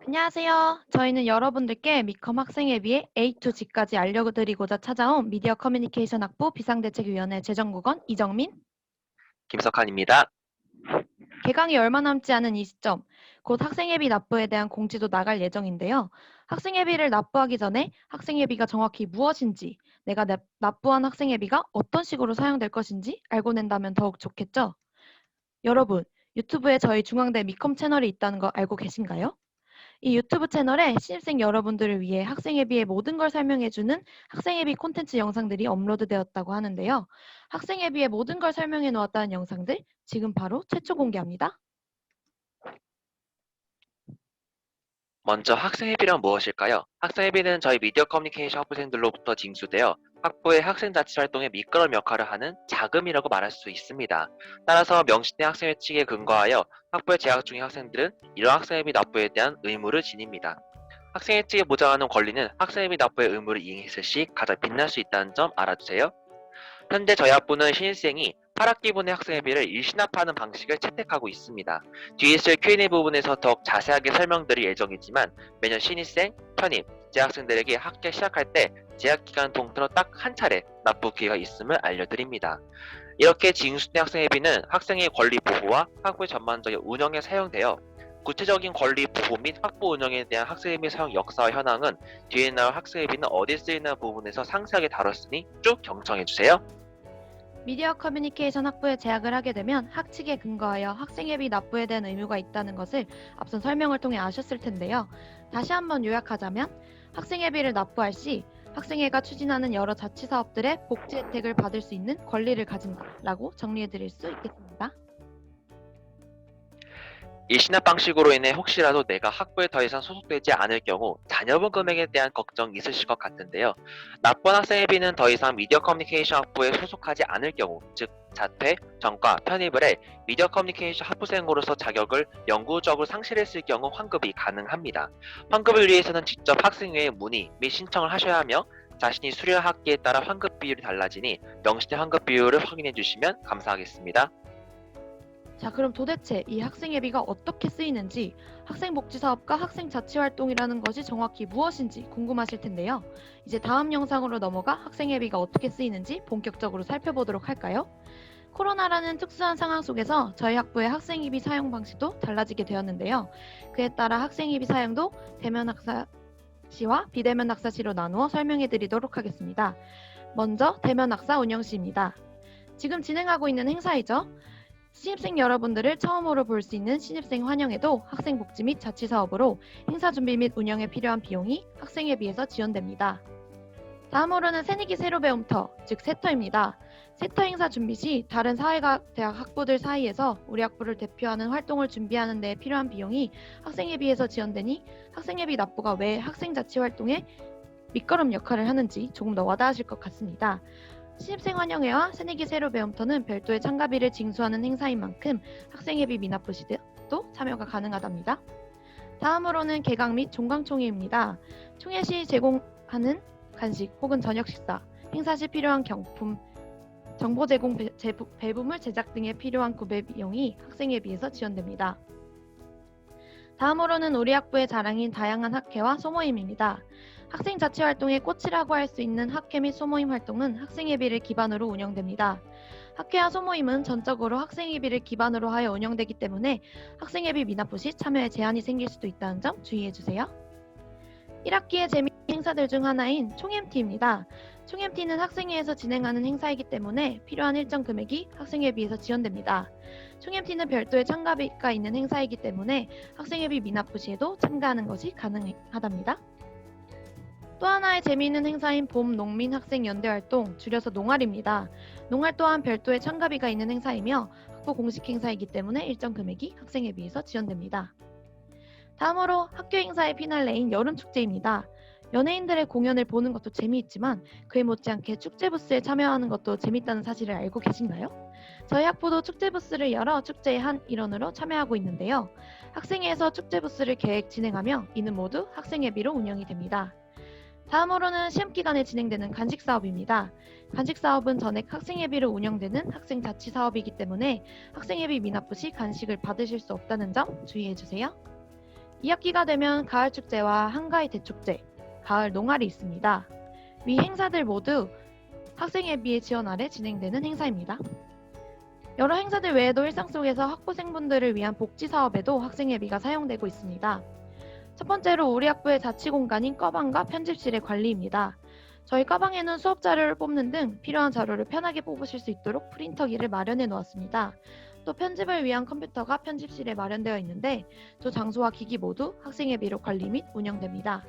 안녕하세요. 저희는 여러분들께 미컴 학생회비의 A to G까지 알려드리고자 찾아온 미디어 커뮤니케이션 학부 비상대책위원회 재정국원 이정민. 김석환입니다. 개강이 얼마 남지 않은 이 시점, 곧 학생회비 납부에 대한 공지도 나갈 예정인데요. 학생회비를 납부하기 전에 학생회비가 정확히 무엇인지, 내가 납부한 학생회비가 어떤 식으로 사용될 것인지 알고 낸다면 더욱 좋겠죠? 여러분, 유튜브에 저희 중앙대 미컴 채널이 있다는 거 알고 계신가요? 이 유튜브 채널에 신입생 여러분들을 위해 학생회비의 모든 걸 설명해주는 학생회비 콘텐츠 영상들이 업로드되었다고 하는데요. 학생회비의 모든 걸 설명해 놓았다는 영상들 지금 바로 최초 공개합니다. 먼저 학생회비란 무엇일까요? 학생회비는 저희 미디어 커뮤니케이션 학부생들로부터 징수되어 학부의 학생자치활동에 미끄럼 역할을 하는 자금이라고 말할 수 있습니다. 따라서 명시된 학생회칙에 근거하여 학부에 재학 중인 학생들은 이런 학생회비 납부에 대한 의무를 지닙니다. 학생회칙에 보장하는 권리는 학생회비 납부의 의무를 이행했을 시 가장 빛날 수 있다는 점 알아주세요. 현재 저희 학부는 신입생이 8학기분의 학생회비를 일시납하는 방식을 채택하고 있습니다. 뒤에 있을 Q&A 부분에서 더욱 자세하게 설명드릴 예정이지만 매년 신입생, 편입, 재학생들에게 학기 시작할 때 재학기간 동태로 딱 한 차례 납부 기회가 있음을 알려드립니다. 이렇게 징수된 학생회비는 학생의 권리 보호와 학부의 전반적인 운영에 사용되어 구체적인 권리 보호 및 학부 운영에 대한 학생회비 사용 역사와 현황은 뒤에 나올 학생회비는 어디 쓰이는 부분에서 상세하게 다뤘으니 쭉 경청해주세요. 미디어 커뮤니케이션 학부에 재학을 하게 되면 학칙에 근거하여 학생회비 납부에 대한 의무가 있다는 것을 앞선 설명을 통해 아셨을 텐데요. 다시 한번 요약하자면 학생회비를 납부할 시 학생회가 추진하는 여러 자치사업들의 복지 혜택을 받을 수 있는 권리를 가진다라고 정리해드릴 수 있겠습니다. 이 신압 방식으로 인해 혹시라도 내가 학부에 더 이상 소속되지 않을 경우 자녀분 금액에 대한 걱정이 있으실 것 같은데요. 납부한 학생회비는 더 이상 미디어 커뮤니케이션 학부에 소속하지 않을 경우, 즉 자퇴, 전과, 편입을 해 미디어 커뮤니케이션 학부생으로서 자격을 영구적으로 상실했을 경우 환급이 가능합니다. 환급을 위해서는 직접 학생회에 문의 및 신청을 하셔야 하며 자신이 수료한 학기에 따라 환급 비율이 달라지니 명시된 환급 비율을 확인해 주시면 감사하겠습니다. 자, 그럼 도대체 이 학생회비가 어떻게 쓰이는지, 학생복지사업과 학생자치활동이라는 것이 정확히 무엇인지 궁금하실 텐데요. 이제 다음 영상으로 넘어가 학생회비가 어떻게 쓰이는지 본격적으로 살펴보도록 할까요? 코로나라는 특수한 상황 속에서 저희 학부의 학생회비 사용 방식도 달라지게 되었는데요. 그에 따라 학생회비 사용도 대면 학사시와 비대면 학사시로 나누어 설명해 드리도록 하겠습니다. 먼저 대면 학사 운영시입니다. 지금 진행하고 있는 행사이죠. 신입생 여러분들을 처음으로 볼 수 있는 신입생 환영회도 학생복지 및 자치사업으로 행사 준비 및 운영에 필요한 비용이 학생회비에서 지원됩니다. 다음으로는 새내기 새로 배움터, 즉 세터입니다. 세터 행사 준비 시 다른 사회학 대학 학부들 사이에서 우리 학부를 대표하는 활동을 준비하는 데 필요한 비용이 학생회비에서 지원되니 학생회비 납부가 왜 학생자치활동에 밑거름 역할을 하는지 조금 더 와닿으실 것 같습니다. 신입생 환영회와 새내기 새로 배움터는 별도의 참가비를 징수하는 행사인 만큼 학생회비 미납부 시도 참여가 가능하답니다. 다음으로는 개강 및 종강총회입니다. 총회 시 제공하는 간식 혹은 저녁 식사, 행사 시 필요한 경품, 정보 제공 배부물 제작 등에 필요한 구매 비용이 학생회비에서 지원됩니다. 다음으로는 우리 학부의 자랑인 다양한 학회와 소모임입니다. 학생자치활동의 꽃이라고 할 수 있는 학회 및 소모임 활동은 학생회비를 기반으로 운영됩니다. 학회와 소모임은 전적으로 학생회비를 기반으로 하여 운영되기 때문에 학생회비 미납부 시 참여에 제한이 생길 수도 있다는 점 주의해주세요. 1학기의 재미있는 행사들 중 하나인 총MT입니다. 총MT는 학생회에서 진행하는 행사이기 때문에 필요한 일정 금액이 학생회비에서 지원됩니다. 총MT는 별도의 참가비가 있는 행사이기 때문에 학생회비 미납부 시에도 참가하는 것이 가능하답니다. 또 하나의 재미있는 행사인 봄 농민 학생 연대 활동, 줄여서 농활입니다. 농활 또한 별도의 참가비가 있는 행사이며 학부 공식 행사이기 때문에 일정 금액이 학생회비에서 지원됩니다. 다음으로 학교 행사의 피날레인 여름축제입니다. 연예인들의 공연을 보는 것도 재미있지만 그에 못지않게 축제 부스에 참여하는 것도 재밌다는 사실을 알고 계신가요? 저희 학부도 축제 부스를 열어 축제의 한 일원으로 참여하고 있는데요. 학생회에서 축제 부스를 계획 진행하며 이는 모두 학생회비로 운영이 됩니다. 다음으로는 시험 기간에 진행되는 간식 사업입니다. 간식 사업은 전액 학생회비로 운영되는 학생자치 사업이기 때문에 학생회비 미납부 시 간식을 받으실 수 없다는 점 주의해 주세요. 2학기가 되면 가을 축제와 한가위 대축제, 가을 농활이 있습니다. 위 행사들 모두 학생예비의 지원 아래 진행되는 행사입니다. 여러 행사들 외에도 일상 속에서 학부생분들을 위한 복지 사업에도 학생예비가 사용되고 있습니다. 첫 번째로 우리 학부의 자치 공간인 과방과 편집실의 관리입니다. 저희 과방에는 수업 자료를 뽑는 등 필요한 자료를 편하게 뽑으실 수 있도록 프린터기를 마련해 놓았습니다. 또 편집을 위한 컴퓨터가 편집실에 마련되어 있는데 두 장소와 기기 모두 학생예비로 관리 및 운영됩니다.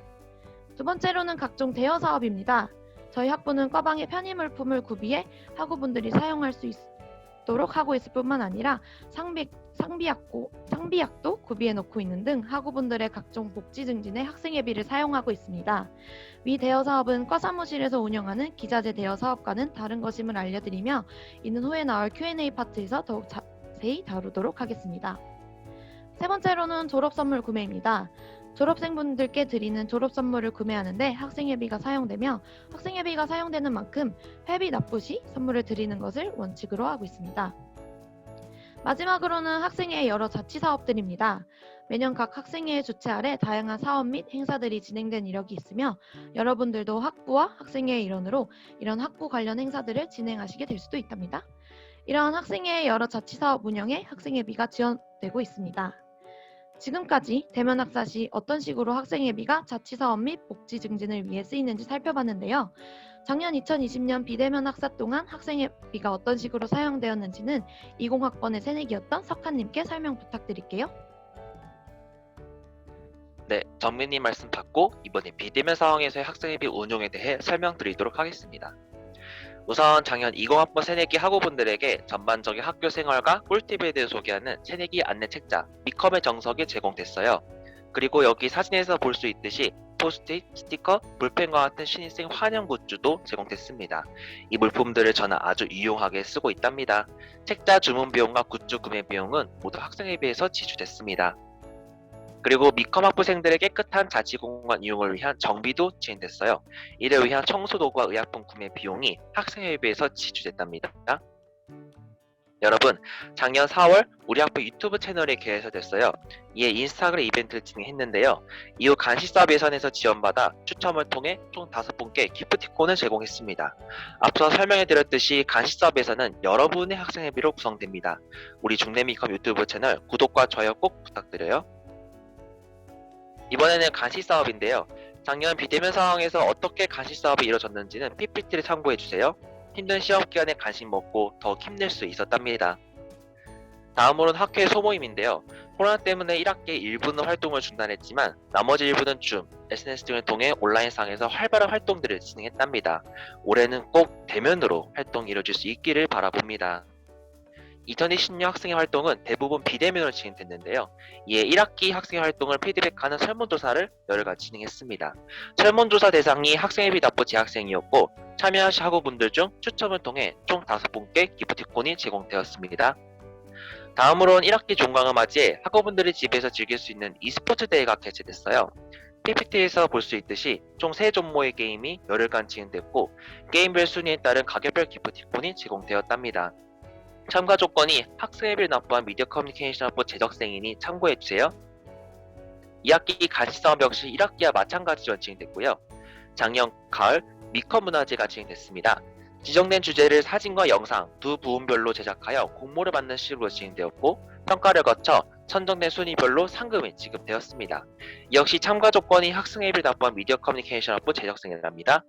두 번째로는 각종 대여 사업입니다. 저희 학부는 과방의 편의물품을 구비해 학우분들이 사용할 수 있도록 하고 있을 뿐만 아니라 상비약도 구비해 놓고 있는 등 학우분들의 각종 복지 증진에 학생예비를 사용하고 있습니다. 위 대여 사업은 과 사무실에서 운영하는 기자재 대여 사업과는 다른 것임을 알려드리며 이는 후에 나올 Q&A 파트에서 더욱 자세히 다루도록 하겠습니다. 세 번째로는 졸업 선물 구매입니다. 졸업생분들께 드리는 졸업 선물을 구매하는데 학생예비가 사용되며 학생예비가 사용되는 만큼 회비 납부 시 선물을 드리는 것을 원칙으로 하고 있습니다. 마지막으로는 학생회의 여러 자치 사업들입니다. 매년 각 학생회의 주최 아래 다양한 사업 및 행사들이 진행된 이력이 있으며 여러분들도 학부와 학생회의 일원으로 이런 학부 관련 행사들을 진행하시게 될 수도 있답니다. 이러한 학생회의 여러 자치 사업 운영에 학생회비가 지원되고 있습니다. 지금까지 대면 학사 시 어떤 식으로 학생회비가 자치 사업 및 복지 증진을 위해 쓰이는지 살펴봤는데요. 작년 2020년 비대면 학사 동안 학생회비가 어떤 식으로 사용되었는지는 20학번의 새내기였던 석한님께 설명 부탁드릴게요. 네, 전민님 말씀 받고 이번에 비대면 상황에서의 학생회비 운용에 대해 설명드리도록 하겠습니다. 우선 작년 20학번 새내기 학우분들에게 전반적인 학교 생활과 꿀팁에 대해 소개하는 새내기 안내 책자 미컴의 정석이 제공됐어요. 그리고 여기 사진에서 볼 수 있듯이 포스트잇, 스티커, 볼펜과 같은 신입생 환영 굿즈도 제공됐습니다. 이 물품들을 저는 아주 유용하게 쓰고 있답니다. 책자 주문 비용과 굿즈 구매 비용은 모두 학생회비에서 지출됐습니다. 그리고 미컴 학부생들의 깨끗한 자치 공간 이용을 위한 정비도 진행됐어요. 이를 위한 청소도구와 의약품 구매 비용이 학생회비에서 지출됐답니다. 여러분, 작년 4월 우리 학부 유튜브 채널이 개설됐어요. 이에 인스타그램 이벤트를 진행했는데요. 이후 간식사업 예산에서 지원받아 추첨을 통해 총 5분께 기프티콘을 제공했습니다. 앞서 설명해드렸듯이 간식사업에서는 여러분의 학생회비로 구성됩니다. 우리 중대미컴 유튜브 채널 구독과 좋아요 꼭 부탁드려요. 이번에는 간식사업인데요. 작년 비대면 상황에서 어떻게 간식사업이 이루어졌는지는 PPT를 참고해주세요. 힘든 시험기간에 간식 먹고 더 힘낼 수 있었답니다. 다음으로는 학회의 소모임인데요. 코로나 때문에 1학기 일부는 활동을 중단했지만 나머지 일부는 줌, SNS 등을 통해 온라인상에서 활발한 활동들을 진행했답니다. 올해는 꼭 대면으로 활동이 이루어질 수 있기를 바라봅니다. 2020년 학생회 활동은 대부분 비대면으로 진행됐는데요. 이에 1학기 학생회 활동을 피드백하는 설문조사를 열흘간 진행했습니다. 설문조사 대상이 학생회비 납부 재학생이었고 참여하신 학우분들 중 추첨을 통해 총 5분께 기프티콘이 제공되었습니다. 다음으로는 1학기 종강을 맞이해 학우분들이 집에서 즐길 수 있는 e스포츠 대회가 개최됐어요. PPT에서 볼 수 있듯이 총 3종목의 게임이 열흘간 진행됐고 게임별 순위에 따른 가격별 기프티콘이 제공되었답니다. 참가 조건이 학생회비를 납부한 미디어 커뮤니케이션 학부 재적생이니 참고해주세요. 2학기 간식사업 역시 1학기와 마찬가지로 진행됐고요. 작년 가을 미컴 문화제가 진행됐습니다. 지정된 주제를 사진과 영상 두 부분별로 제작하여 공모를 받는 식으로 진행되었고 평가를 거쳐 선정된 순위별로 상금이 지급되었습니다. 역시 참가 조건이 학생회비를 납부한 미디어 커뮤니케이션 학부 재적생이랍니다.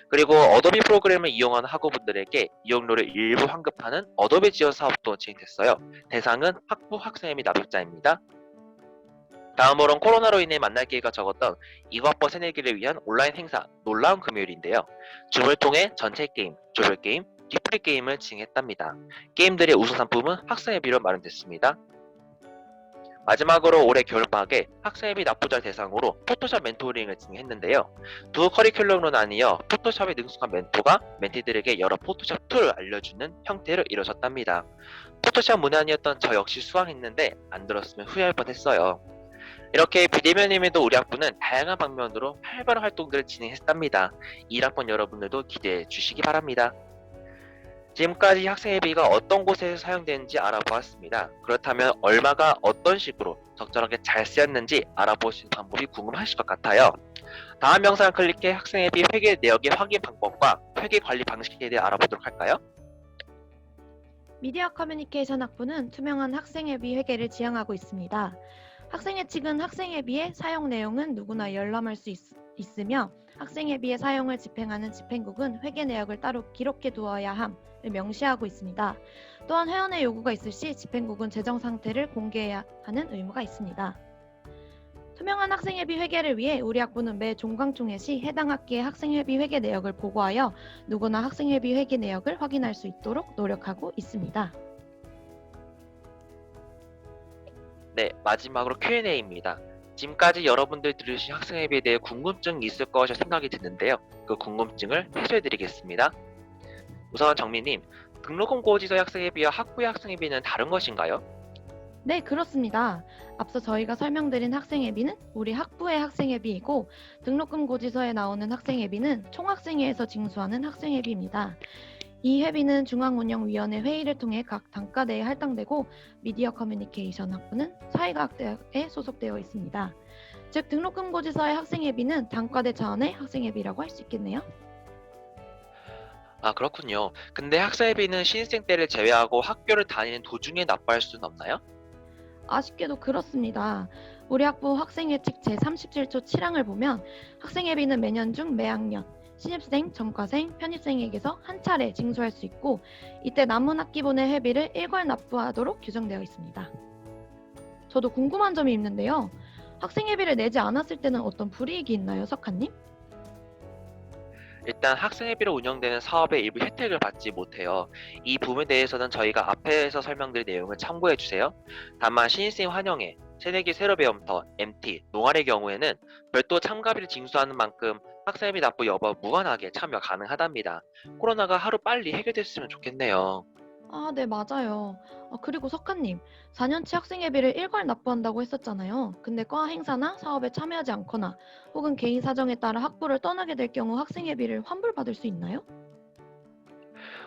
그리고 어도비 프로그램을 이용하는 학우분들에게 이용료를 일부 환급하는 어도비 지원 사업도 진행됐어요. 대상은 학부 학생회비 납입자입니다. 다음으로는 코로나로 인해 만날 기회가 적었던 20학번 새내기를 위한 온라인 행사 놀라운 금요일인데요. 줌을 통해 전체 게임, 조별 게임, 디프리 게임을 진행했답니다. 게임들의 우수 상품은 학생회비로 마련됐습니다. 마지막으로 올해 겨울방학에 학생회비 납부자 대상으로 포토샵 멘토링을 진행했는데요. 두 커리큘럼으로 나뉘어 포토샵에 능숙한 멘토가 멘티들에게 여러 포토샵 툴을 알려주는 형태로 이루어졌답니다. 포토샵 문안이었던 저 역시 수강했는데 안 들었으면 후회할 뻔했어요. 이렇게 비대면임에도 우리 학부는 다양한 방면으로 활발한 활동들을 진행했답니다. 1학번 여러분들도 기대해 주시기 바랍니다. 지금까지 학생회비가 어떤 곳에서 사용되는지 알아보았습니다. 그렇다면 얼마가 어떤 식으로 적절하게 잘 쓰였는지 알아볼 수 있는 방법이 궁금하실 것 같아요. 다음 영상을 클릭해 학생회비 회계 내역의 확인 방법과 회계 관리 방식에 대해 알아보도록 할까요? 미디어 커뮤니케이션 학부는 투명한 학생회비 회계를 지향하고 있습니다. 학생회 측은 학생회비의 사용 내용은 누구나 열람할 수 있으며 학생회비의 사용을 집행하는 집행국은 회계 내역을 따로 기록해 두어야 함을 명시하고 있습니다. 또한 회원의 요구가 있을 시 집행국은 재정 상태를 공개해야 하는 의무가 있습니다. 투명한 학생회비 회계를 위해 우리 학부는 매 종강총회 시 해당 학기의 학생회비 회계 내역을 보고하여 누구나 학생회비 회계 내역을 확인할 수 있도록 노력하고 있습니다. 네, 마지막으로 Q&A입니다. 지금까지 여러분들 들으신 학생회비에 대해 궁금증이 있을 것이라 생각이 드는데요. 그 궁금증을 해소해드리겠습니다. 우선 정민님, 등록금 고지서의 학생회비와 학부의 학생회비는 다른 것인가요? 네, 그렇습니다. 앞서 저희가 설명드린 학생회비는 우리 학부의 학생회비이고 등록금 고지서에 나오는 학생회비는 총학생회에서 징수하는 학생회비입니다. 이 회비는 중앙운영위원회 회의를 통해 각 단과대에 할당되고 미디어 커뮤니케이션 학부는 사회과학대학에 소속되어 있습니다. 즉 등록금 고지서의 학생회비는 단과대 차원의 학생회비라고 할 수 있겠네요. 아, 그렇군요. 근데 학생회비는 신입생 때를 제외하고 학교를 다니는 도중에 납부할 수는 없나요? 아쉽게도 그렇습니다. 우리 학부 학생회 측 제37조 7항을 보면 학생회비는 매년 중 매학년 신입생, 전과생, 편입생에게서 한 차례 징수할 수 있고 이때 남은 학기분의 회비를 일괄 납부하도록 규정되어 있습니다. 저도 궁금한 점이 있는데요. 학생회비를 내지 않았을 때는 어떤 불이익이 있나요, 석하님? 일단 학생회비로 운영되는 사업의 일부 혜택을 받지 못해요. 이 부분에 대해서는 저희가 앞에서 설명드린 내용을 참고해 주세요. 다만 신입생 환영회, 새내기 새로 배움터, MT, 농활의 경우에는 별도 참가비를 징수하는 만큼 학생회비 납부 여부와 무관하게 참여 가능하답니다. 코로나가 하루 빨리 해결됐으면 좋겠네요. 아, 네, 맞아요. 그리고 석하님, 4년치 학생회비를 일괄 납부한다고 했었잖아요. 근데 과 행사나 사업에 참여하지 않거나 혹은 개인 사정에 따라 학부를 떠나게 될 경우 학생회비를 환불받을 수 있나요?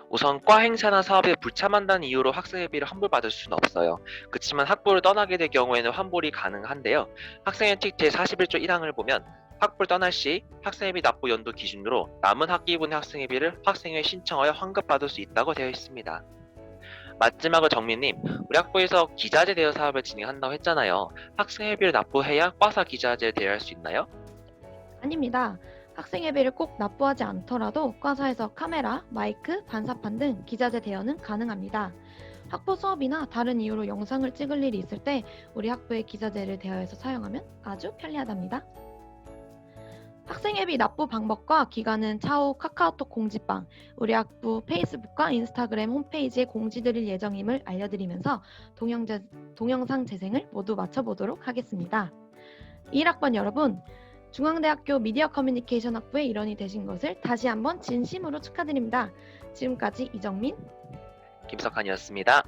우선 과 행사나 사업에 불참한다는 이유로 학생회비를 환불받을 수는 없어요. 그치만 학부를 떠나게 될 경우에는 환불이 가능한데요. 학생회칙 제41조 1항을 보면 학부를 떠날 시 학생회비 납부 연도 기준으로 남은 학기분의 학생회비를 학생회에 신청하여 환급받을 수 있다고 되어 있습니다. 마지막으로 정민님, 우리 학부에서 기자재 대여 사업을 진행한다고 했잖아요. 학생회비를 납부해야 과사 기자재를 대여할 수 있나요? 아닙니다. 학생회비를 꼭 납부하지 않더라도 과사에서 카메라, 마이크, 반사판 등 기자재 대여는 가능합니다. 학부 수업이나 다른 이유로 영상을 찍을 일이 있을 때 우리 학부의 기자재를 대여해서 사용하면 아주 편리하답니다. 학생회비 납부 방법과 기간은 차후 카카오톡 공지방, 우리 학부 페이스북과 인스타그램 홈페이지에 공지드릴 예정임을 알려드리면서 동영상 재생을 모두 마쳐보도록 하겠습니다. 1학번 여러분, 중앙대학교 미디어 커뮤니케이션 학부의 일원이 되신 것을 다시 한번 진심으로 축하드립니다. 지금까지 이정민, 김석환이었습니다.